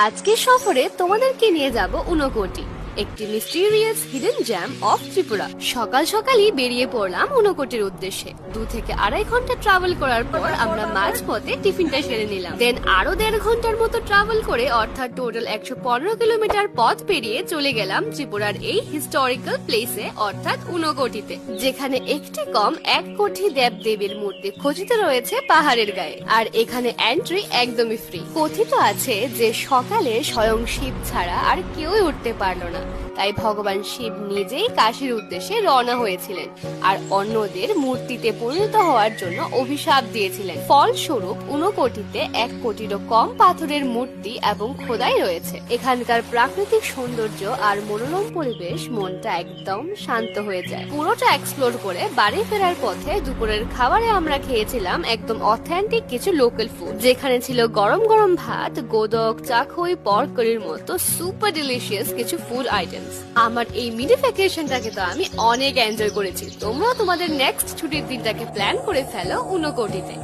আজকে সফরে তোমাদেরকে নিয়ে যাব ঊনকোটি, একটি mysterious hidden jam of Tripura. সকাল সকালই বেরিয়ে পড়লাম ঊনকোটির উদ্দেশ্যে। 2 থেকে 2.5 ঘন্টা ট্রাভেল করার পর আমরা মাঝপথে টিফিনটা সেরে নিলাম। দেন আরো 1.5 ঘন্টার মতো ট্রাভেল করে অর্থাৎ টোটাল 115 কিলোমিটার পথ পেরিয়ে চলে গেলাম ত্রিপুরার এই হিস্টোরিক্যাল প্লেসে অর্থাৎ ঊনকোটিতে, যেখানে একটি কম 1 কোটি দেবদেবীর মূর্তি খচিত রয়েছে পাহাড়ের গায়ে। আর এখানে এন্ট্রি একদমই ফ্রি। কথিত আছে যে সকালে স্বয়ং শিব ছাড়া আর কেউই উঠতে পারলো না, তাই ভগবান শিব নিজেই কাশীর উদ্দেশ্যে রওনা হয়েছিলেন আর অন্যদের মূর্তিতে পরিণত হওয়ার জন্য অভিশাপ দিয়েছিলেন। ফলস্বরূপ ঊনকোটিতে 1 কোটিরও কম পাথরের মূর্তি এবং খোদাই রয়েছে। এখানকার প্রাকৃতিক সৌন্দর্য আর মনোরম পরিবেশ মনটা একদম শান্ত হয়ে যায়। পুরোটা এক্সপ্লোর করে বাড়ি ফেরার পথে দুপুরের খাবারে আমরা খেয়েছিলাম একদম অথেন্টিক কিছু লোকাল ফুড, যেখানে ছিল গরম গরম ভাত, গোদক, চাখই, পর্ক কারির মতো সুপার ডিলিশিয়াস কিছু ফুড আইটেম। আমার এই মিনি ভ্যাকেশনটাকে তো আমি অনেক এনজয় করেছি। তোমরাও তোমাদের নেক্সট ছুটির দিনটাকে প্ল্যান করে ফেলো ঊনকোটিতে।